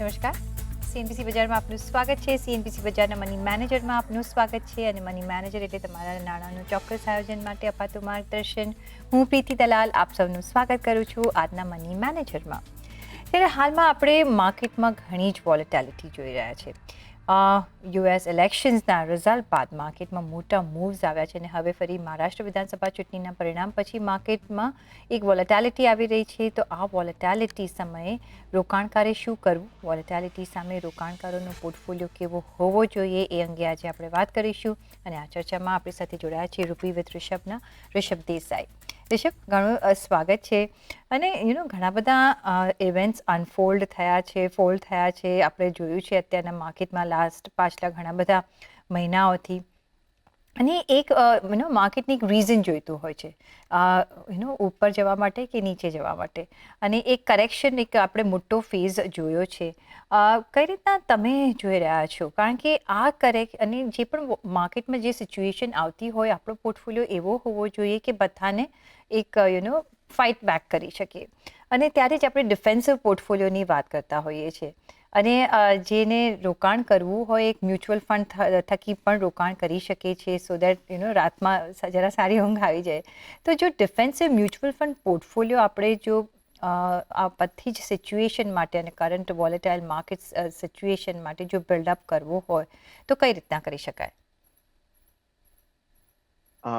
નમસ્કાર. સીએનબીસી બજારમાં આપનું સ્વાગત છે. સીએનબીસી બજારના મની મેનેજરમાં આપનું સ્વાગત છે અને મની મેનેજર એટલે તમારા નાણાંનું ચોક્કસ આયોજન માટે અપાતું માર્ગદર્શન. હું પ્રીતિ દલાલ આપ સૌનું સ્વાગત કરું છું આજના મની મેનેજરમાં. ત્યારે હાલમાં આપણે માર્કેટમાં ઘણી જ વોલેટિલિટી જોઈ રહ્યા છે. યુએસ ઇલેક્શન્સના રિઝલ્ટ બાદ માર્કેટમાં મોટા મૂવ્સ આવ્યા છે અને હવે ફરી મહારાષ્ટ્ર વિધાનસભા ચૂંટણીના પરિણામ પછી માર્કેટમાં એક વોલેટિલિટી આવી રહી છે. તો આ વોલેટિલિટી સમયે રોકાણકારે શું કરવું, વોલેટિલિટી સામે રોકાણકારોનો પોર્ટફોલિયો કેવો હોવો જોઈએ એ અંગે આજે આપણે વાત કરીશું. અને આ ચર્ચામાં આપણી સાથે જોડાયા છે રૂપી વિથ ઋષભના ઋષભ દેસાઈ. ઋષભ, ઘણું સ્વાગત છે. અને ઘણા બધા ઇવેન્ટ્સ અનફોલ્ડ થયા છે, ફોલ્ડ થયા છે. આપણે જોયું છે અત્યારના માર્કેટમાં પાછલા ઘણા બધા મહિનાઓથી. અને એક માર્કેટની એક રીઝન જોઈતું હોય છે ઉપર જવા માટે કે નીચે જવા માટે. અને એક કરેક્શન, એક આપણે મોટો ફેઝ જોયો છે. કઈ રીતના તમે જોઈ રહ્યા છો? કારણ કે આ અને જે પણ માર્કેટમાં જે સિચ્યુએશન આવતી હોય, આપણો પોર્ટફોલિયો એવો હોવો જોઈએ કે બધાને એક ફાઇટ બેક કરી શકીએ. અને ત્યારે જ આપણે ડિફેન્સિવ પોર્ટફોલિયોની વાત કરતા હોઈએ છીએ. અને જેને રોકાણ કરવું હોય એક મ્યુચ્યુઅલ ફંડ થકી પણ રોકાણ કરી શકે છે, સો દેટ રાતમાં જરા સારી ઊંઘ આવી જાય. તો જો ડિફેન્સિવ મ્યુચ્યુઅલ ફંડ પોર્ટફોલિયો આપણે જો આ બધી જ સિચ્યુએશન માટે અને કરંટ વોલેટાઇલ માર્કેટ સિચ્યુએશન માટે જો બિલ્ડઅપ કરવો હોય તો કઈ રીતના કરી શકાય?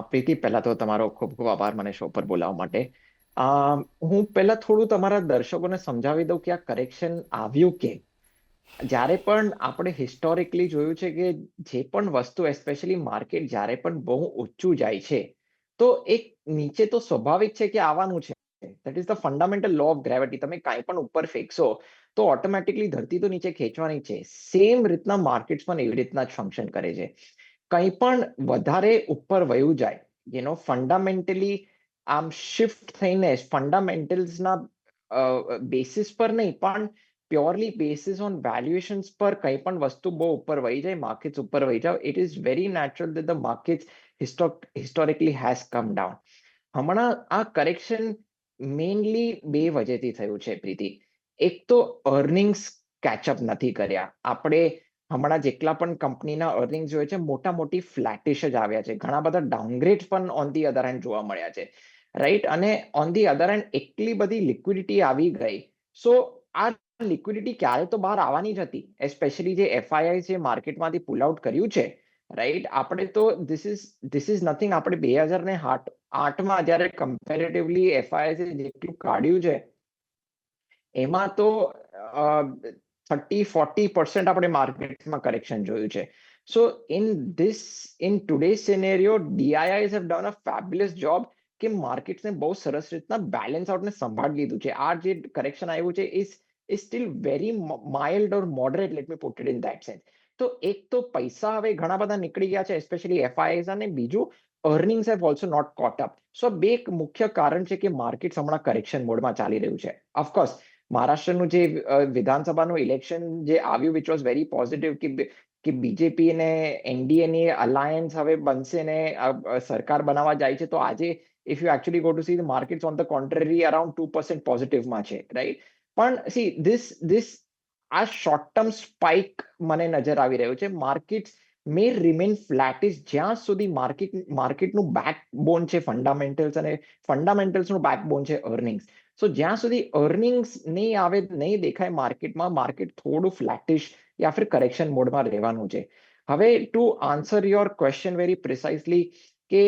પ્રીતિ, પહેલા તો તમારો ખૂબ ખૂબ આભાર મને શો પર બોલાવવા માટે. હું પહેલા થોડું તમારા દર્શકોને સમજાવી દઉં કે આ કરેક્શન આવ્યું કે જ્યારે પણ આપણે હિસ્ટોરિકલી જોયું છે કે જે પણ વસ્તુ એસ્પેશિયલી માર્કેટ જ્યારે પણ બહુ ઊંચું જાય છે તો એક નીચે તો સ્વાભાવિક છે કે આવવાનું છે. That is the fundamental law of gravity. તમે કાંઈ પણ ઉપર ફેંકશો તો ઓટોમેટિકલી ધરતી તો નીચે ખેંચવાની છે. સેમ રીતના માર્કેટ્સ પણ એવી રીતના જ ફંક્શન કરે છે. કંઈ પણ વધારે ઉપર વયું જાય ફંડામેન્ટલી આમ શિફ્ટ થઈને ફંડામેન્ટલ્સના બેસિસ પર નહીં પણ પ્યોરલી બેસિસ ઓન વેલ્યુએશન્સ પર કંઈ પણ વસ્તુ બહુ ઉપર વહી જાય, માર્કેટ્સ ઉપર વહી જાવ, it is very natural that the markets historically has come down. હમણાં આ કરેક્શન મેઇનલી બે વજહથી થયું છે પ્રીતિ. એક તો અર્નિંગ્સ કેચઅપ નથી કર્યા. આપણે હમણાં જેટલા પણ કંપનીના અર્નિંગ જોઈએ છે મોટી ફ્લેટિશ જ આવ્યા છે. ઘણા બધા ડાઉનગ્રેડ પણ ઓન ધી અધર હેન્ડ જોવા મળ્યા છે, રાઈટ? અને ઓન ધી અધર હેન્ડ એટલી બધી લિક્વિડિટી આવી ગઈ. સો આ લિક્વિડિટી ક્યારે તો બહાર આવવાની જ હતી, એસ્પેશિયલી જે એફઆઈઆઈ જે માર્કેટમાંથી પુલ આઉટ કર્યું છે, રાઈટ? આપણે તો ધીસ ઇઝ નથિંગ. આપણે 2008માં જ્યારે કમ્પેરેટિવલી એફઆઈઆઈ જેટલું કાઢ્યું છે એમાં તો 30-40% આપણે માર્કેટમાં કરેક્શન જોયું છે. So in today's scenario DIIs have done a fabulous job કે માર્કેટ્સને બહુ સરસ રીતના બેલેન્સ આઉટને સંભાળી લીધું છે. આ જે કરેક્શન આવ્યું છે is still very mild or moderate, let me put it in that sense. તો એક તો પૈસા હવે ઘણા બધા નીકળી ગયા છે, એસ્પેશિયલી એફઆઈઆઈસ, અને બીજું earnings have also not caught up. So બે એક મુખ્ય કારણ છે કે માર્કેટ હમણાં કરેક્શન મોડમાં ચાલી રહ્યું છે. ઓફકોર્સ મહારાષ્ટ્રનું જે વિધાનસભાનું ઇલેક્શન જે આવ્યું, વિચ વોઝ વેરી પોઝિટિવ, કે બીજેપી અને એનડીએની અલાયન્સ હવે બનશે ને સરકાર બનાવવા જાય છે. તો આજે if you actually go to see the markets on the contrary around 2% પોઝિટિવમાં છે, રાઈટ? પણ સી ધીસ આ શોર્ટ ટર્મ સ્પાઇક મને નજર આવી રહ્યો છે. માર્કેટ્સ મે રિમેન ફ્લેટિશ જ્યાં સુધી માર્કેટનું બેકબોન છે ફંડામેન્ટલ્સ, અને ફંડામેન્ટલ્સનું બેકબોન છે અર્નિંગ્સ. સો જ્યાં સુધી અર્નિંગ્સ નહીં આવે, નહીં દેખાય માર્કેટમાં, માર્કેટ થોડું ફ્લેટિશ યા ફિર કરેક્શન મોડમાં રહેવાનું છે. હવે to answer your question very પ્રિસાઇઝલી, કે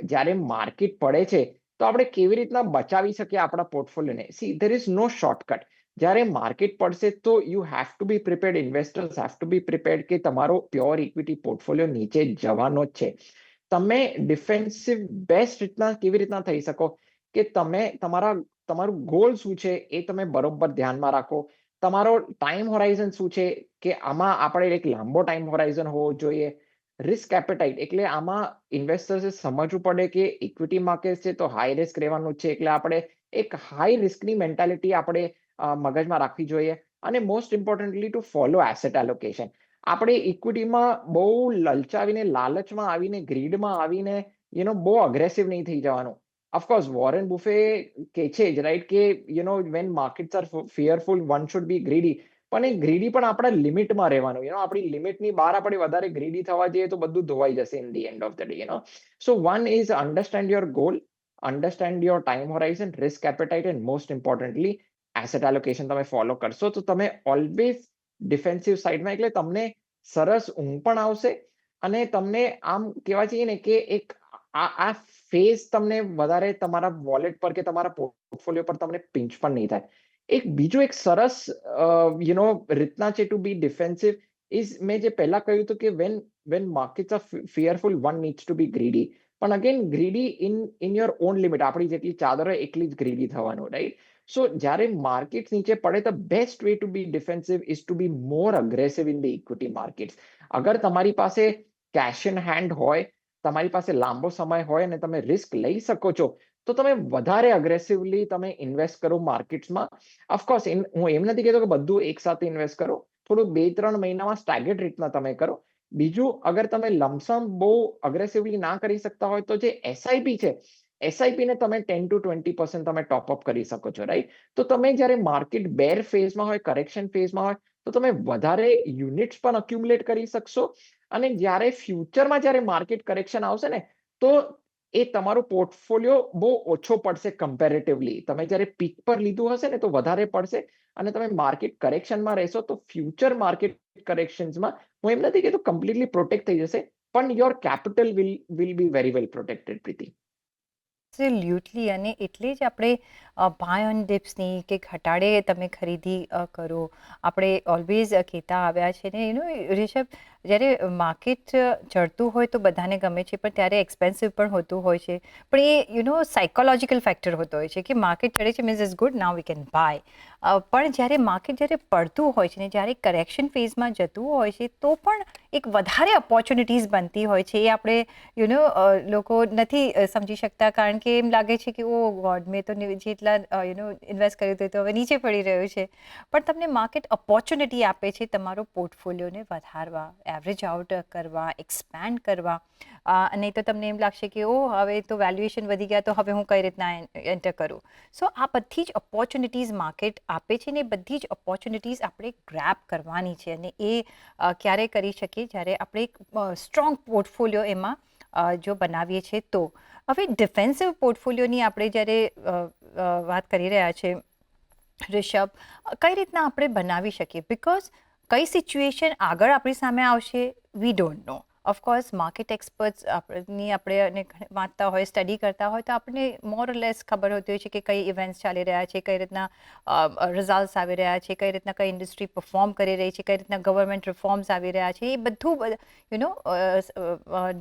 જ્યારે માર્કેટ પડે છે તો આપણે કેવી રીતના બચાવી શકીએ આપણા પોર્ટફોલિયોને? See, there is no shortcut. જ્યારે માર્કેટ પડશે તો you have to be prepared, investors have to be prepared કે તમારો પ્યોર ઇક્વિટી પોર્ટફોલિયો નીચે જવાનો જ છે. તમે ડિફેન્સિવ બેસ્ટ રીતના કેવી રીતના થઈ શકો કે તમે તમારું ગોલ શું છે એ તમે બરોબર ધ્યાનમાં રાખો. તમારો ટાઈમ હોરાઇઝન શું છે કે આમાં આપણે એક લાંબો ટાઈમ હોરાઇઝન હોવો જોઈએ. રિસ્ક એપેટાઇટ એટલે આમાં ઇન્વેસ્ટર્સે સમજવું પડે કે ઇક્વિટી માર્કેટ છે તો હાઈ રિસ્ક રહેવાનું છે, એટલે આપણે એક હાઈ રિસ્કની મેન્ટાલિટી આપણે મગજમાં રાખવી જોઈએ. અને most importantly two follow asset allocation. આપણે ઇક્વિટીમાં બહુ લલચાવીને, લાલચમાં આવીને, ગ્રીડમાં આવીને બહુ અગ્રેસિવ નહીં થઈ જવાનું. ઓફકોર્સ વોરેન બુફે કે છે જ, રાઈટ, કે when markets are fearful one should be greedy. પણ એ ગ્રીડી પણ આપણા લિમિટમાં રહેવાનું, આપણી લિમિટની બહાર આપણે વધારે ગ્રીડી થવા જઈએ તો બધું ધોવાઈ જશે in the end of the day. So one is understand your goal, understand your time Horizon, risk appetite, and most importantly asset allocation તમે ફોલો કરશો તો તમે ઓલવેઝ ડિફેન્સિવ સાઇડમાં, એટલે તમને સરસ ઊંઘ પણ આવશે અને તમને આમ કહેવા જઈએ ને કે એક આ ફેઝ તમને વધારે તમારા વોલેટ પર કે તમારા પોર્ટફોલિયો પર તમને પિંચ પણ નહીં થાય. એક બીજું એક સરસ રીતના છે ટુ બી ડિફેન્સિવ ઇઝ, મેં જે પહેલા કહ્યું હતું કે when markets are fearful one needs to be greedy. પણ again greedy in your own limit, આપણી જેટલી ચાદર હોય એટલી જ ગ્રીડી થવાનું, રાઈટ? સો જ્યારે માર્કેટ નીચે પડે, the best way to be defensive is to be more aggressive in the equity markets. અગર તમારી પાસે કેશ ઇન હેન્ડ હોય, તમારી પાસે લાંબો સમય હોય અને તમે રિસ્ક લઈ શકો છો, તો તમે વધારે અગ્રેસિવલી તમે ઇન્વેસ્ટ કરો માર્કેટ્સમાં. ઓફકોર્સ હું એમ નથી કહેતો કે બધું એક સાથે ઇન્વેસ્ટ કરો, થોડું 2-3 મહિનામાં સ્ટેગર્ડ રીતના તમે કરો. બીજું, અગર તમે લમસમ બહુ અગ્રેસિવલી ના કરી શકતા હોય તો જે એસઆઈપી છે, એસઆઈપી ને તમે 10-20% તમે ટોપઅપ કરી શકો છો, રાઈટ? તો તમે જ્યારે માર્કેટ બેર ફેઝમાં હોય, કરેક્શન ફેઝમાં હોય, તો તમે વધારે યુનિટ્સ પણ અક્યુમ્યુલેટ કરી શકશો. અને જ્યારે ફ્યુચરમાં જ્યારે માર્કેટ કરેક્શન આવશે ને, તો એ તમારો પોર્ટફોલિયો બહુ ઓછો પડશે કમ્પેરેટિવલી. તમે જ્યારે પીક પર લીધું હશે ને તો વધારે પડશે, અને તમે માર્કેટ કરેક્શનમાં રહેશો તો ફ્યુચર માર્કેટ કરેક્શન્સમાં હું એમ નથી કહેતો કમ્પ્લીટલી પ્રોટેક્ટ થઈ જશે, પણ your capital will be very well protected, Preeti. Absolutely. અને એટલે જ આપણે બાય ઓન ડિપ્સની કે ઘટાડે તમે ખરીદી કરો. આપણે ઓલવેઝ કહેતા આવ્યા છે ને, રિષભ, જ્યારે માર્કેટ ચડતું હોય તો બધાને ગમે છે, પણ ત્યારે એક્સપેન્સિવ પણ હોતું હોય છે. પણ એ સાયકોલોજીકલ ફેક્ટર હોતો હોય છે કે માર્કેટ ચડે છે means is good, now we can by. પણ જ્યારે માર્કેટ જ્યારે પડતું હોય છે ને, જ્યારે કરેક્શન ફેઝમાં જતું હોય છે, તો પણ એક વધારે ઓપોર્ચ્યુનિટીઝ બનતી હોય છે. એ આપણે લોકો નથી સમજી શકતા, કારણ કે એમ લાગે છે કે ઓ ગોડ, મેં તો જેટલા ઇન્વેસ્ટ કર્યું હતું તો હવે નીચે પડી રહ્યું છે. પણ તમને માર્કેટ ઓપોર્ચ્યુનિટી આપે છે તમારો પોર્ટફોલિયોને વધારવા, એવરેજ આઉટ કરવા, એક્સપેન્ડ કરવા. નહીં તો તમને એમ લાગશે કે હવે તો વેલ્યુએશન વધી ગયા, તો હવે હું કઈ રીતના એન્ટર કરું. સો આ બધી જ ઓપોર્ચ્યુનિટીઝ માર્કેટ આપે છે ને, એ બધી જ ઓપોર્ચ્યુનિટીઝ આપણે ગ્રેબ કરવાની છે. અને એ ક્યારે કરી શકીએ? જ્યારે આપણે એક સ્ટ્રોંગ પોર્ટફોલિયો એમાં જો બનાવીએ છીએ તો. હવે ડિફેન્સિવ પોર્ટફોલિયોની આપણે જ્યારે વાત કરી રહ્યા છે રિષભ, કઈ રીતના આપણે બનાવી શકીએ? બિકોઝ કઈ સિચ્યુએશન આગળ આપણી સામે આવશે, we don't know. Of course market experts આપણે વાંચતા હોય, સ્ટડી કરતા હોય, તો આપણને મોર લેસ ખબર હોતી હોય છે કે કઈ ઇવેન્ટ્સ ચાલી રહ્યા છે, કઈ રીતના રિઝલ્ટ્સ આવી રહ્યા છે, કઈ રીતના કઈ ઇન્ડસ્ટ્રી પરફોર્મ કરી રહી છે, કઈ રીતના ગવર્મેન્ટ રિફોર્મ્સ આવી રહ્યા છે. એ બધું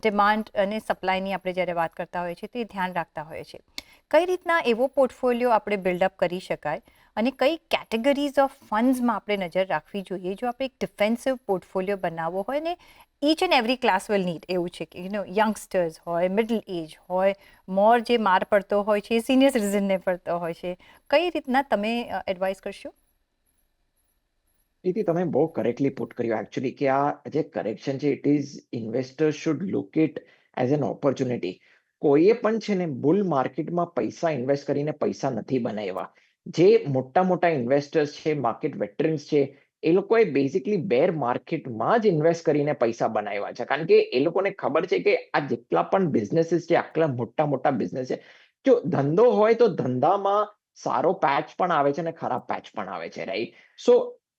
ડિમાન્ડ અને સપ્લાયની આપણે જ્યારે વાત કરતા હોઈએ છીએ તે ધ્યાન રાખતા હોઈએ છીએ. કઈ રીતના એવો પોર્ટફોલિયો આપણે બિલ્ડઅપ કરી શકાય, અને કઈ કેટેગરીઝ ઓફ ફંડ્સમાં આપણે નજર રાખવી જોઈએ જો આપણે એક ડિફેન્સિવ પોર્ટફોલિયો બનાવવો હોય? ને each and every class will need, એવું છે કે યંગસ્ટર્સ હોય, મિડલ એજ હોય, મોર જે માર પડતો હોય છે, સિનિયર સિટીઝનને પડતો હોય છે. કઈ રીતના તમે એડવાઇસ કરશો? પ્રીતિ, તમે બહુ કરેક્ટલી પુટ કર્યું એકચ્યુઅલી, કે આ જે કરેક્શન છે, it is investor should look it as an opportunity. કોઈએ પણ છે ને બુલ માર્કેટમાં પૈસા ઇન્વેસ્ટ કરીને પૈસા નથી બનાવ્યા. જે મોટા મોટા ઇન્વેસ્ટર્સ છે, માર્કેટ વેટરન્સ છે, એ લોકોએ બેઝિકલી બેર માર્કેટમાં જ ઇન્વેસ્ટ કરીને પૈસા બનાવ્યા છે. કારણ કે એ લોકોને ખબર છે કે આ જેટલા પણ બિઝનેસીસ છે, આટલા મોટા મોટા બિઝનેસ છે, જો ધંધો હોય તો ધંધામાં સારો પેચ પણ આવે છે અને ખરાબ પેચ પણ આવે છે, રાઈટ? સો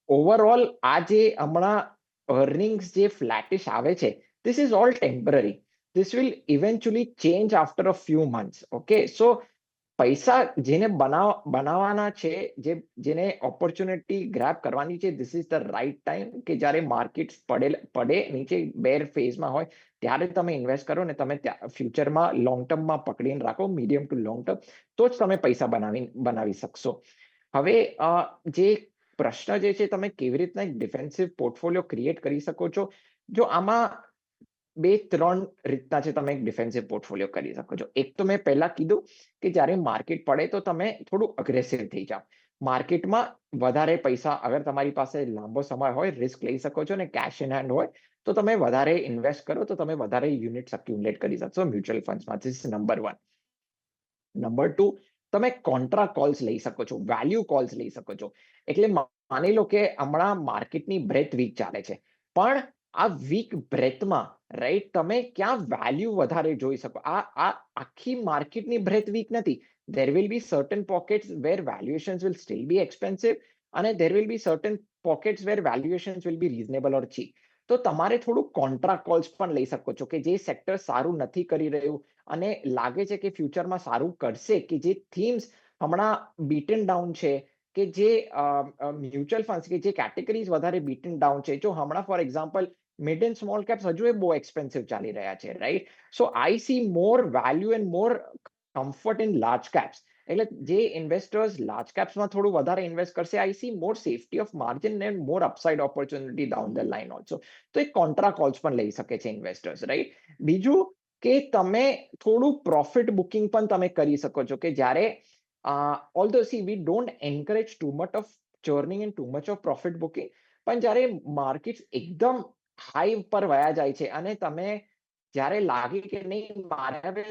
ઓવરઓલ આ જે હમણાં અર્નિંગ્સ જે ફ્લેટિશ આવે છે, this is all temporary. This will eventually change after a few months. Okay, so પૈસા જેને બનાવવાના છે, જેને ઓપોર્ચ્યુનિટી ગ્રેબ કરવાની છે, this is the right time, કે જ્યારે માર્કેટ પડે નીચે બેર ફેઝમાં હોય ત્યારે તમે ઇન્વેસ્ટ કરો ને તમે ફ્યુચરમાં લોંગ ટર્મમાં પકડીને રાખો, મીડિયમ ટુ લોંગ ટર્મ, તો જ તમે પૈસા બનાવી શકશો. હવે જે પ્રશ્ન જે છે, તમે કેવી રીતના એક ડિફેન્સિવ પોર્ટફોલિયો ક્રિએટ કરી શકો છો? જો આમાં 2-3 રીતના છે તમે એક ડિફેન્સિવ પોર્ટફોલિયો કરી શકો છો. એક તો મેં પહેલા કીધું કે જ્યારે માર્કેટ પડે તો તમે થોડું અગ્રેસિવ થઈ જાઓ. માર્કેટમાં વધારે પૈસા, અગર તમારી પાસે લાંબો સમય હોય, રિસ્ક લઈ શકો છો ને કેશ ઇન હેન્ડ હોય, તો તમે વધારે ઇન્વેસ્ટ કરો, તો તમે વધારે યુનિટ્સ અક્યુમ્યુલેટ કરી શકશો મ્યુચ્યુઅલ ફંડ્સમાં. This is number 1. નંબર 2, તમે કોન્ટ્રા કોલ્સ લઈ શકો છો, વેલ્યુ કોલ્સ લઈ શકો છો. એટલે માની લો કે હમણાં માર્કેટની બ્રેથ વીક ચાલે છે, પણ આ વીક બ્રેથમાં રાઈટ તમે ક્યાં વેલ્યુ વધારે જોઈ શકો? આ આખી માર્કેટની બ્રેથ વીક નથી. There will be certain pockets where valuations will still be expensive અને there will be certain pockets where valuations will be reasonable or cheap. તો તમારે થોડું કોન્ટ્રા કોલ્સ પણ લઈ શકો છો કે જે સેક્ટર સારું નથી કરી રહ્યું અને લાગે છે કે ફ્યુચરમાં સારું કરશે, કે જે થીમ્સ હમણાં બીટન ડાઉન છે, કે જે મ્યુચ્યુઅલ ફંડ્સ કે જે કેટેગરીઝ વધારે બીટન ડાઉન છે, જો હમણાં for example mid and small caps હજુ એ બહુ એક્સપેન્સિવ ચાલી રહ્યા છે, right? So I see more value and more comfort in large caps. એટલે જે ઇન્વેસ્ટર્સ લાર્જ કેપ્સમાં થોડું વધારે ઇન્વેસ્ટ કરશે, I see more safety of margin and more upside opportunity down the line also. તો એક કોન્ટ્રા કોલ્સ પણ લઈ શકે છે ઇન્વેસ્ટર્સ, રાઈટ? બીજું કે તમે થોડું પ્રોફિટ બુકિંગ પણ તમે કરી શકો છો, કે જ્યારે although see we don't encourage too much of churning and too much of profit booking, પણ જ્યારે માર્કેટ એકદમ હાઈ પર વયા જાય છે અને તમે જ્યારે લાગે કે નહીં મારે હવે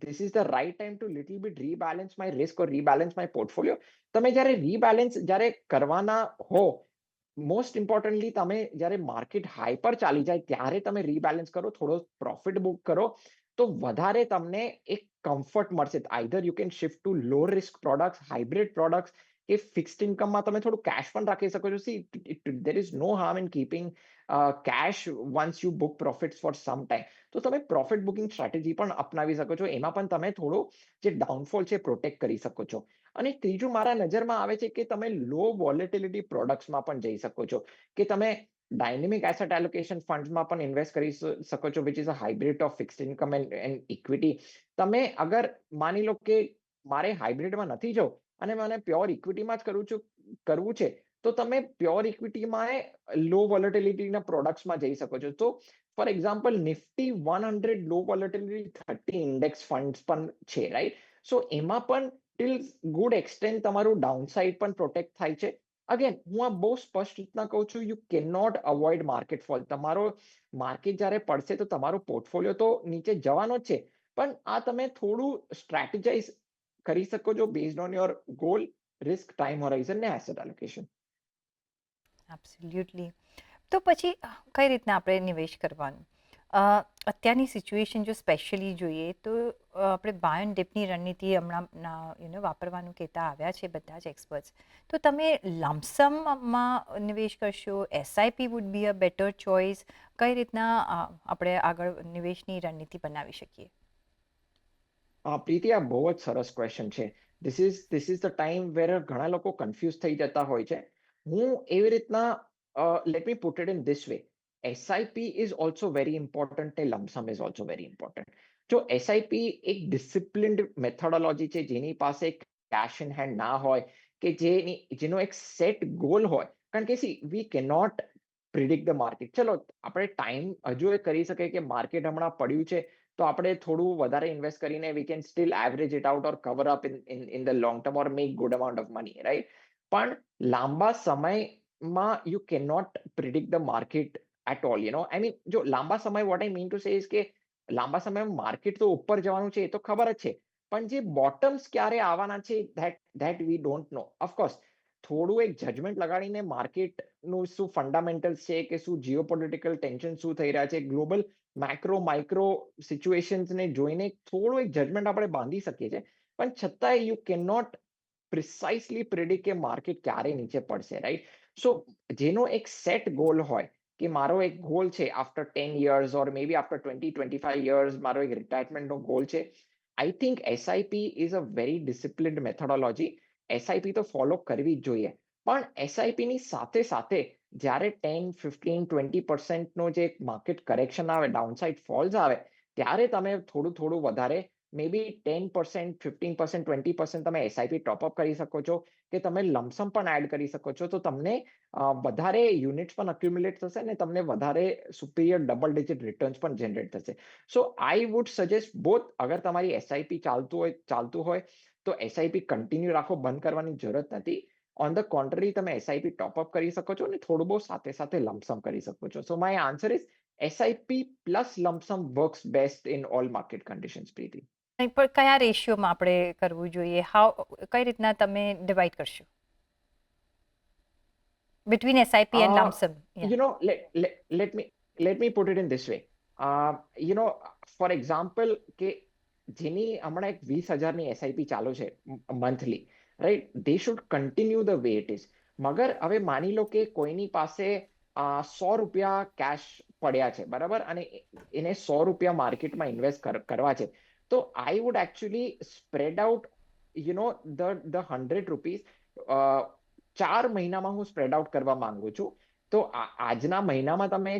this is the right time to little bit rebalance my risk or rebalance my portfolio, તમે જ્યારે રીબેલેન્સ જ્યારે કરવાના હો, મોસ્ટ ઇમ્પોર્ટન્ટલી તમે જ્યારે માર્કેટ હાઈ પર ચાલી જાય ત્યારે તમે રીબેલેન્સ કરો, થોડો પ્રોફિટ બુક કરો, તો વધારે તમને એક કમ્ફર્ટ મળશે. Either you can shift two law risk products, hybrid products, કે ફિક્સ્ડ ઇન્કમમાં તમે થોડું કેશ પણ રાખી શકો છો. C there is no harm in keeping cash once you book profits for some time. તો તમે પ્રોફિટ બુકિંગ સ્ટ્રેટેજી પણ અપનાવી શકો છો, એમાં પણ તમે થોડું જે ડાઉનફોલ છે પ્રોટેક્ટ કરી શકો છો. અને ત્રીજું મારા નજરમાં આવે છે કે તમે લો વોલેટિલિટી પ્રોડક્ટ્સમાં પણ જઈ શકો છો, કે તમે ડાયનેમિક એસેટ એલોકેશન ફંડ્સમાં પણ ઇન્વેસ્ટ કરી શકો છો, which is a hybrid of fixed income and equity. તમે અગર માની લો કે મારે હાઇબ્રિડમાં નથી જવું અને મને પ્યોર ઇક્વિટીમાં જ કરવું છે, તો તમે પ્યોર ઇક્વિટીમાં લો વોલેટિલિટીના પ્રોડક્ટ્સમાં જઈ શકો છો. તો for example Nifty 100 low volatility 30 index funds પણ છે, રાઈટ? સો એમાં પણ ટિલ ગુડ એક્સટેન્ટ તમારું ડાઉનસાઇડ પણ પ્રોટેક્ટ થાય છે. અગેન હું આ બહુ સ્પષ્ટ રીતના કહું છું, you can not avoid market fall. તમારો માર્કેટ જ્યારે પડશે તો તમારો પોર્ટફોલિયો તો નીચે જવાનો જ છે, પણ આ તમે થોડું સ્ટ્રેટેજાઇઝ કરી શકો છો based on your goal, risk, time Horizon ને એસેટ એલોકેશન. એબ્સોલ્યુટલી. તો પછી કઈ રીતના આપણે નિવેશ કરવાનું? અત્યારની સિચ્યુએશન જો સ્પેશિયલી જોઈએ તો આપણે બાય એન્ડ ડિપની રણનીતિ હમણાં વાપરવાનું કહેતા આવ્યા છે બધા જ એક્સપર્ટ્સ. તો તમે લમસમમાં નિવેશ કરશો, SIP would be a better choice? કઈ રીતના આપણે આગળ નિવેશની રણનીતિ બનાવી શકીએ? પ્રીતિ, આ બહુ જ સરસ ક્વેશ્ચન છે. ધીસ ઇઝ ધ ટાઈમ વેર ઘણા લોકો કન્ફ્યુઝ થઈ જતા હોય છે. હું એવી રીતના let me put it in this way. SIP is also very important, A lump sum is also very important. જો એસઆઈપી એક ડિસિપ્લિન્ડ મેથોડોલોજી છે, જેની પાસે કેશ ઇન હેન્ડ ના હોય, કે જેનો એક સેટ ગોલ હોય, કારણ કે C V cannot predict the market. ચલો આપણે ટાઈમ હજુ એ કરી શકીએ કે માર્કેટ હમણાં પડ્યું છે, તો આપણે થોડું વધારે ઇન્વેસ્ટ કરીને we can still average it out or cover up in the long term or make good amount of money, right? પણ લાંબા સમયમાં you can not predict the market at all. I mean, જો લાંબા સમય, what I mean to say is કે લાંબા સમયમાં market તો ઉપર જવાનું છે, એ તો ખબર જ છે, પણ જે બોટમ્સ ક્યારે આવવાના છે, that we don't know. Of course થોડું એક જજમેન્ટ લગાડીને માર્કેટનું શું ફંડામેન્ટલ્સ છે, કે શું જીઓપોલિટિકલ ટેન્શન શું થઈ રહ્યા છે, ગ્લોબલ માઇક્રો સિચ્યુએશન્સને જોઈને થોડું એક જજમેન્ટ આપણે બાંધી શકીએ છીએ, પણ છતાંય યુ કેન નોટ પ્રિસાઇસલી પ્રિડિક્ટ કે માર્કેટ ક્યારે નીચે પડશે, રાઈટ? સો જેનો એક સેટ ગોલ હોય, કે મારો એક ગોલ છે આફ્ટર 10 years ઓર મે બી આફ્ટર 20-25 years મારો એક રિટાયરમેન્ટનો ગોલ છે, I think SIP is a very disciplined methodology. SIP તો ફોલો કરવી જ જોઈએ, પણ એસઆઈપીની સાથે સાથે જ્યારે 10-15-20% જે માર્કેટ કરેક્શન આવે, ડાઉનસાઇડ ફોલ્સ આવે, ત્યારે તમે થોડું વધારે મે બી 10%, 15%, 20% તમે એસઆઈપી ટોપઅપ કરી શકો છો, કે તમે લમસમ પણ એડ કરી શકો છો. તો તમને વધારે યુનિટ્સ પણ અક્યુમ્યુલેટ થશે અને તમને વધારે સુપિરિયર ડબલ ડિજિટ રિટર્ન્સ પણ જનરેટ થશે. સો આઈ વુડ સજેસ્ટ બોથ. અગર તમારી એસઆઈપી ચાલતું હોય તો એસઆઈપી કન્ટિન્યુ રાખો, બંધ કરવાની જરૂરત નથી. ઓન ધ કોન્ટ્રરી, તમે એસઆઈપી ટોપઅપ કરી શકો છો અને થોડું બહુ સાથે સાથે લમસમ કરી શકો છો. So my answer is SIP plus lump sum works best in all market conditions, Priti. પણ કયા રેશિયોમાં આપણે કરવું જોઈએ? કઈ રીતના તમે ડિવાઈડ કરશો? between SIP and Uh, lump sum? Yeah. you know, let me put it in this way. You know, for example, કે જેની હમણાં એક 20,000ની એસઆઈપી ચાલુ છે monthly, right? They should continue the way it is. મગર હવે માની લો કે કોઈની પાસે 100 રૂપિયા કેશ પડ્યા છે, બરાબર, અને એને 100 રૂપિયા માર્કેટમાં ઇન્વેસ્ટ કરવા છે, તો I would actually spread out the 100 rupees. 4 મહિનામાં હું સ્પ્રેડ આઉટ કરવા માંગુ છું. તો આજના મહિનામાં તમે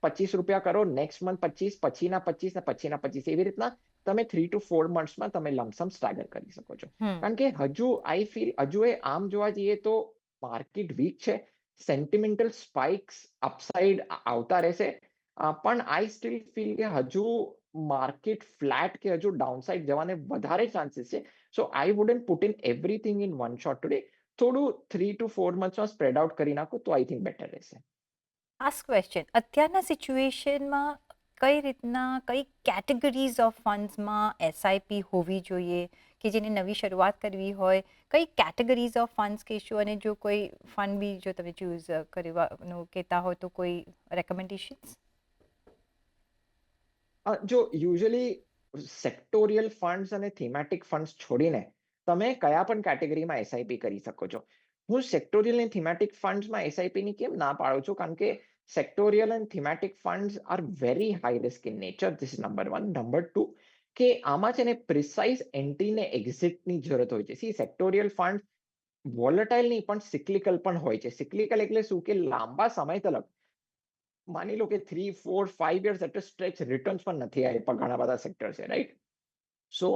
25 રૂપિયા કરો, નેક્સ્ટ મંથ 25, પછીના 25 ને પછીના 25, એવી રીતના તમે 3 to 4 monthsમાં તમે લમસમ સ્ટાગર કરી શકો છો. હમ. કારણ કે હજુ આઈ ફીલ હજુ એ આમ જોવા જઈએ તો માર્કેટ વીક છે, સેન્ટિમેન્ટલ સ્પાઇક્સ અપસાઇડ આવતા રહેશે, પણ આઈ સ્ટીલ ફીલ કે હજુ માર્કેટ ફ્લેટ કે હજુ ડાઉનસાઇડ જવાને વધારે ચાન્સીસ છે. So I wouldn't put in everything in one shot today. થોડું 3 to 4 monthsમાં સ્પ્રેડ આઉટ કરી નાખું તો આઈ થિંક બેટર રહેશે. લાસ્ટ ક્વેશ્ચન, અત્યારના સિચ્યુએશનમાં કઈ રીતના કઈ કેટેગરીઝ ઓફ ફંડ્સમાં એસઆઈપી હોવી જોઈએ, કે જેને નવી શરૂઆત કરવી હોય કઈ કેટેગરીઝ ઓફ ફંડ્સ કહેશું, અને જો કોઈ ફંડ બી જો તમે ચૂઝ કરવાનું કહેતા હોય તો કોઈ રેકમેન્ડેશન્સ? જો યુઝ્યુઅલી સેક્ટોરિયલ ફંડ્સ અને થીમેટિક ફંડ્સ છોડીને તમે કયા પણ કેટેગરીમાં એસઆઈપી કરી શકો છો. હું સેક્ટોરિયલ અને થીમેટિક ફંડ્સમાં એસઆઈપીની કેમ ના પાડું છું? કારણ કે sectoral and thematic funds are very high risk in nature. This is number 1. Number 2, કે આમાં છે ને પ્રિસાઇઝ એન્ટ્રી ને એક્ઝિટની જરૂરત હોય છે. સી, સેક્ટોરિયલ ફંડ વોલેટાઇલ નહીં પણ સિક્લિકલ પણ હોય છે. સિક્લિકલ એટલે શું? કે લાંબા સમય તલક, માની લો કે 3, 4, 5 years એટલે સ્ટ્રેચ રિટર્ન્સ પણ નથી આપ્યા ઘણા બધા સેક્ટર છે, રાઈટ? સો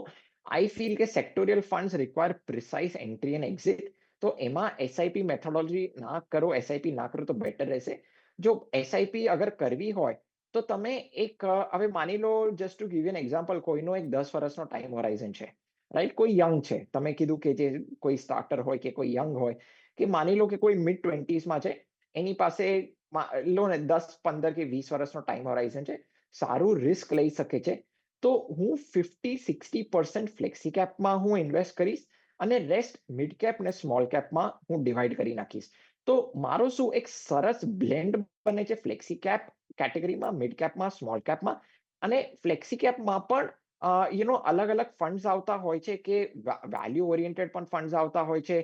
આઈ ફીલ કે sectoral funds require precise entry and exit. તો એમાં એસઆઈપી મેથોડોલોજી ના કરો, એસઆઈપી ના કરો તો બેટર રહેશે. જો એસઆઈપી અગર કરવી હોય તો તમે એક હવે માની લો, just to give an example, કોઈનો એક 10 વર્ષનો ટાઈમ હોરાઇઝન છે, રાઈટ? કોઈ યંગ છે, તમે કીધું કે જે કોઈ સ્ટાર્ટર હોય કે કોઈ યંગ હોય, કે માની લો કે કોઈ મિડ 20sમાં છે, એની પાસે લો ને 10, 15 કે 20 વર્ષનો ટાઈમ હોરાઇઝન છે, સારું રિસ્ક લઈ શકે છે, તો હું 50-60% ફ્લેક્સી કેપમાં હું ઇન્વેસ્ટ કરીશ અને રેસ્ટ મિડ કેપ ને સ્મોલ કેપમાં હું ડિવાઈડ કરી નાખીશ. તો મારો શું એક સરસ બ્લેન્ડ બને છે ફ્લેક્સી કેપ કેટેગરીમાં, મિડ કેપમાં, સ્મોલ કેપમાં. અને ફ્લેક્સી કેપમાં પણ અલગ અલગ ફંડ્સ આવતા હોય છે, કે વેલ્યુ ઓરિએન્ટેડ પણ ફંડ્સ આવતા હોય છે,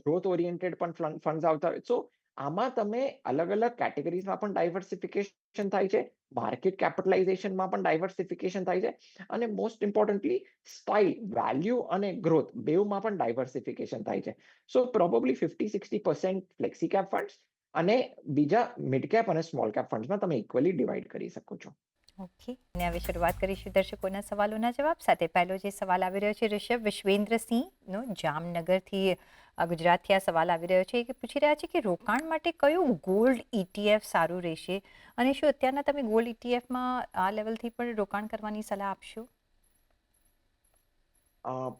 ગ્રોથ ઓરિએન્ટેડ પણ ફંડ્સ આવતા હોય. સો આમાં તમે અલગ અલગ કેટેગરીઝમાં પણ ડાયવર્સિફિકેશન થાય છે, માર્કેટ કેપિટલાઇઝેશનમાં પણ ડાયવર્સિફિકેશન થાય છે, અને મોસ્ટ ઇમ્પોર્ટન્ટલી સ્ટાઇલ, વેલ્યુ અને ગ્રોથ બેઉમાં પણ ડાયવર્સિફિકેશન થાય છે. સો પ્રોબેબલી 50-60% ફ્લેક્સી કેપ ફંડ્સ અને બીજા મિડ કેપ અને સ્મોલ કેપ ફંડ્સમાં તમે ઇક્વલી ડિવાઈડ કરી શકો છો. ઓકે, અને હવે શરૂઆત કરીશું દર્શકોના સવાલોના જવાબ સાથે. પહેલો જે સવાલ આવી રહ્યો છે ઋષભ વિશ્વેન્દ્રસિંહનો જામનગરથી, ગુજરાતથી આ સવાલ આવી રહ્યો છે, કે પૂછી રહ્યા છે કે રોકાણ માટે કયું ગોલ્ડ ETF સારું રહેશે, અને શું અત્યારના તમે ગોલ્ડ ETFમાં આ લેવલથી પણ રોકાણ કરવાની સલાહ આપશો?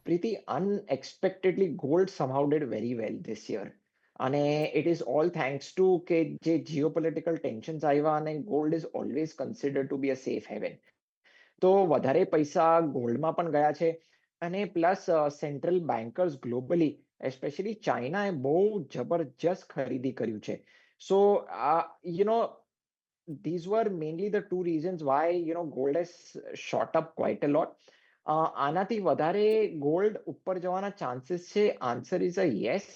Preeti, unexpectedly, gold somehow did very well this year. અને it is all thanks to કે જે geopolitical tensions આવ્યા, અને gold is always considered to be a safe haven. તો વધારે પૈસા ગોલ્ડમાં પણ ગયા છે. અને plus central bankers globally, especially ચાઇનાએ બહુ જબરજસ્ત ખરીદી કર્યું છે. સો these were mainly the two reasons why gold has shot up quite a lot. આનાથી વધારે ગોલ્ડ ઉપર જવાના ચાન્સીસ છે? આન્સર ઇઝ અ યસ,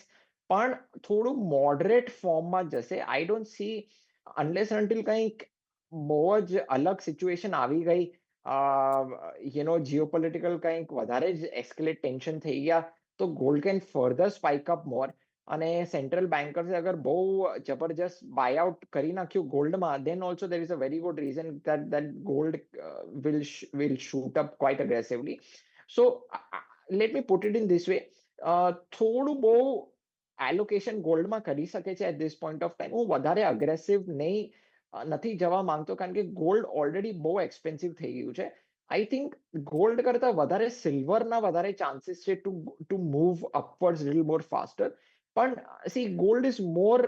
પણ થોડું મોડરેટ ફોર્મમાં જશે. I don't see, unless until કંઈક બહુ જ અલગ સિચ્યુએશન આવી ગઈ, જીઓપોલિટિકલ કંઈક વધારે જ એસ્કેલેટ ટેન્શન થઈ ગયા, તો gold can further spike up more. અને સેન્ટ્રલ બેન્કર્સે અગર બહુ જબરજસ્ત બાયઆઉટ કરી નાખ્યું ગોલ્ડમાં, then also there is a very good reason that gold will shoot up quite aggressively. So let me put it in this way. થોડું બહુ એલોકેશન ગોલ્ડમાં કરી શકે છે at this point of time. હું વધારે અગ્રેસિવ નથી જવા માંગતો, કારણ કે ગોલ્ડ ઓલરેડી બહુ એક્સપેન્સિવ થઈ ગયું છે. આઈ થિંક ગોલ્ડ કરતા વધારે સિલ્વરના વધારે ચાન્સીસ છે to move upwards little more faster. પણ see, gold is more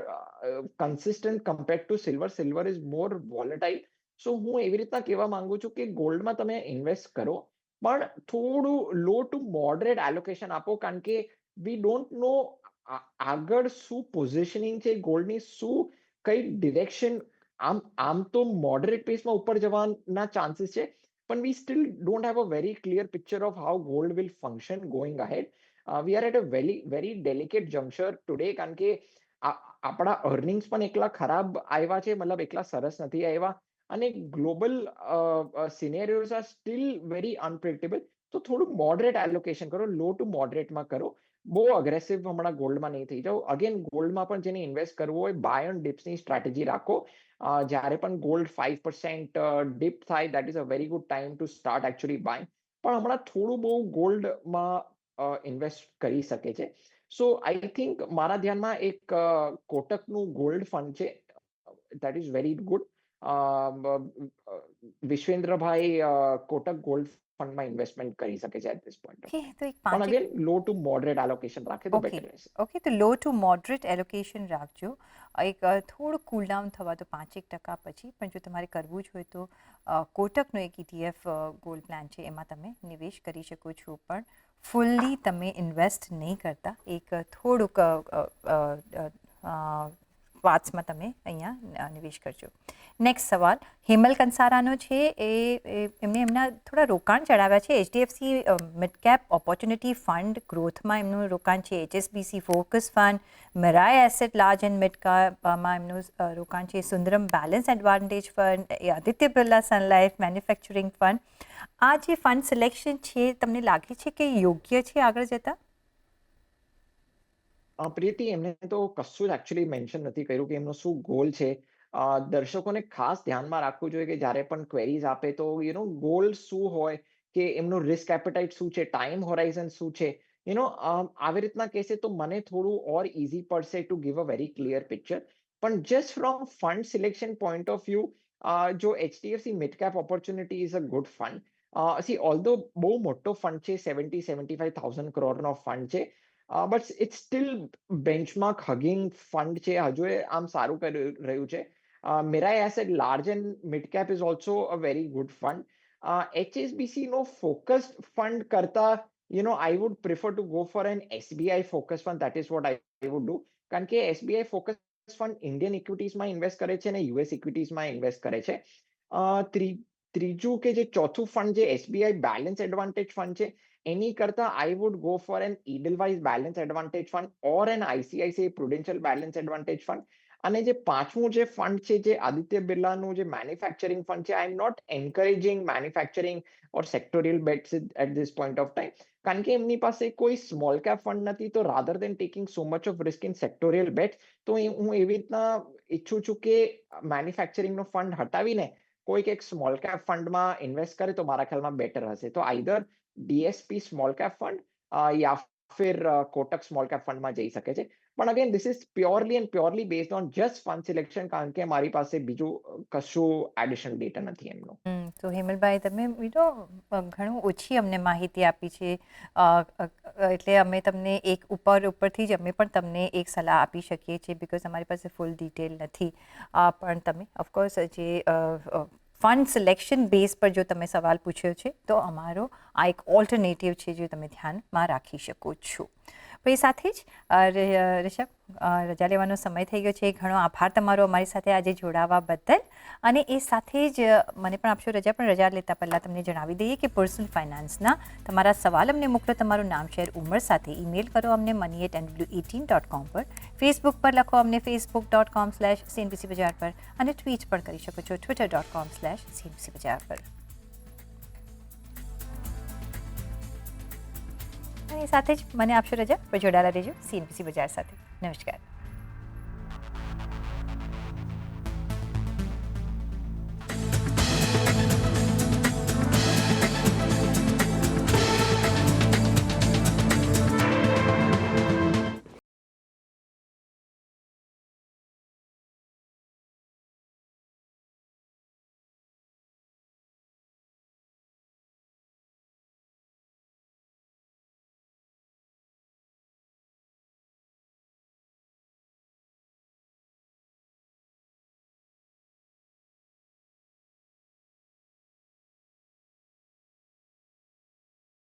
consistent compared to silver. Silver is more volatile. So હું એવી રીતના કહેવા માંગુ છું કે ગોલ્ડમાં તમે ઇન્વેસ્ટ કરો, પણ થોડું લો ટુ મોડરેટ એલોકેશન આપો, કારણ કે વી ડોન્ટ નો આગળ શું પોઝિશનિંગ છે ગોલ્ડની, શું કઈ ડિરેક્શન, આમ તો મોડરેટ પેસમાં ઉપર જવાના ચાન્સીસ છે, પણ we still don't have a very clear picture of how gold will function going ahead. We are at a very very delicate juncture today, કારણ કે આપણા અર્નિંગ્સ પણ એકલા ખરાબ આવ્યા છે, મતલબ એકલા સરસ નથી આવ્યા, અને global scenarios are still very unpredictable. તો થોડું મોડરેટ એલોકેશન કરો, લો ટુ મોડરેટમાં કરો, બહુ અગ્રેસિવ હમણાં ગોલ્ડમાં નહીં થઈ જાઓ. અગેન ગોલ્ડમાં પણ જેને ઇન્વેસ્ટ કરવું હોય, બાય ઓન ડિપ્સની સ્ટ્રેટેજી રાખો. જ્યારે પણ ગોલ્ડ 5% ડિપ થાય, that is a very good time to start actually buy. પણ હમણાં થોડું બહુ ગોલ્ડમાં ઇન્વેસ્ટ કરી શકે છે. સો આઈ થિંક મારા ધ્યાનમાં એક કોટકનું ગોલ્ડ ફંડ છે, દેટ ઇઝ વેરી ગુડ. વિશ્વેન્દ્રભાઈ કોટક ગોલ્ડ ફંડમાં ઇન્વેસ્ટમેન્ટ કરી શકે છે at this point of okay, time. તો એક પણ 5 again low to moderate allocation રાખે તો ઓકે બેટર રહેશે. ઓકે, તો લો ટુ મોડરેટ એલોકેશન રાખજો. એક થોડું કૂલ ડાઉન થવા તો 5-1% પછી, પણ જો તમારે કરવું જ હોય તો કોટકનો એક ETF ગોલ્ડ પ્લાન છે, એમાં તમે નિવેશ કરી શકો છો, પણ ફૂલ્લી તમે ઇન્વેસ્ટ નહીં કરતા, એક થોડુંક પાર્ટ્સમાં તમે અહીંયા નિવેશ કરજો. નેક્સ્ટ સવાલ હેમલ કંસારાનો છે. એમને એમના થોડા રોકાણ ચડાવ્યા છે. HDFC mid cap opportunity fund ગ્રોથમાં એમનું રોકાણ છે, HSBC focus fund, Mirae Asset large and mid કેપમાં એમનું રોકાણ છે, Sundaram balance advantage fund, Aditya Birla Sun Life manufacturing fund. આ જે ફંડ સિલેક્શન છે, તમને લાગે છે કે યોગ્ય છે આગળ જતા? પ્રીતિ, એમને તો કશું જ એકચ્યુઅલી મેન્શન નથી કર્યું કે એમનો શું ગોલ છે. દર્શકોને ખાસ ધ્યાનમાં રાખવું જોઈએ કે જ્યારે પણ ક્વેરીઝ આપે તો ગોલ શું હોય, કે એમનું રિસ્ક એપેટાઇટ શું છે, ટાઈમ હોરાઇઝન શું છે. આવી રીતના કહેશે તો મને થોડું ઓર ઇઝી પડશે to give a very clear picture. પણ just from fund selection point of view, જો HDFC mid cap opportunity is a good fund. See although બહુ મોટો ફંડ છે, 70,000-75,000 કરોડનો ફંડ છે, but it's still benchmark hugging fund છે. હજુ આમ સારું કરી રહ્યું છે. Mirae Asset large and mid cap is also a very good fund. HSBC નો ફોકસ્ડ ફંડ કરતા I would prefer to go for an SBI focus fund. That is what I would do. કારણ કે SBI focus fund Indian ઇક્વિટીઝમાં invest કરે છે અને US ઇક્વિટીઝમાં invest કરે છે. ત્રીજું કે જે ચોથું ફંડ જે SBI બેલેન્સ એડવાન્ટેજ ફંડ છે, એની કરતા I would go for an Edelweiss balance advantage fund or an ICICI Prudential balance advantage fund. અને જે પાંચમું જે ફંડ છે, જે આદિત્ય બિરલાનું જે મેન્યુફેક્ચરિંગ ફંડ છે, I am not encouraging manufacturing or sectorial bets at this point of time. કારણ કે એમની પાસે કોઈ સ્મોલ કેપ ફંડ નથી, તો rather than taking so much of risk in sectorial bets, તો હું એવી રીતના ઈચ્છું છું કે મેન્યુફેક્ચરિંગનો ફંડ હટાવીને કોઈક એક સ્મોલ કેપ ફંડમાં ઇન્વેસ્ટ કરે તો મારા ખ્યાલમાં બેટર હશે. તો either DSP small cap fund યા ફિર કોટક સ્મોલ કેપ ફંડમાં જઈ શકે છે. પણ again this is purely and purely based on just fund selection, કારણ કે મારી પાસે બીજું કશું એડિશનલ ડેટા નથી એમનો. તો હેમલભાઈ, તમે ઘણું ઓછી અમને માહિતી આપી છે, એટલે અમે તમને ઉપરથી જ અમે પણ તમને એક સલાહ આપી શકીએ છીએ, બિકોઝ અમારી પાસે ફૂલ ડિટેલ નથી. પણ તમે ઓફકોર્સ જે ફંડ સિલેક્શન બેઝ પર જો તમે સવાલ પૂછ્યો છે, તો અમારો આ એક ઓલ્ટરનેટિવ છે જે તમે ધ્યાનમાં રાખી શકો છો. તો એ સાથે જ રિષભ, રજા લેવાનો સમય થઈ ગયો છે. ઘણો આભાર તમારો અમારી સાથે આજે જોડાવા બદલ. અને એ સાથે જ મને પણ આપશો રજા, પણ રજા લેતા પહેલાં તમને જણાવી દઈએ કે પર્સનલ ફાઇનાન્સના તમારા સવાલ અમને મોકલો તમારું નામ, શહેર, ઉંમર સાથે. ઈમેલ કરો અમને money@nw18.com પર, ફેસબુક પર લખો અમને facebook.com/CNBC બજાર પર, અને ટ્વીટ પણ કરી શકો છો twitter.com/CNBC બજાર પર. અને સાથે જ મને આપશો રજા, પર જોડાયેલા રહેજો CNBC બજાર સાથે. નમસ્કાર.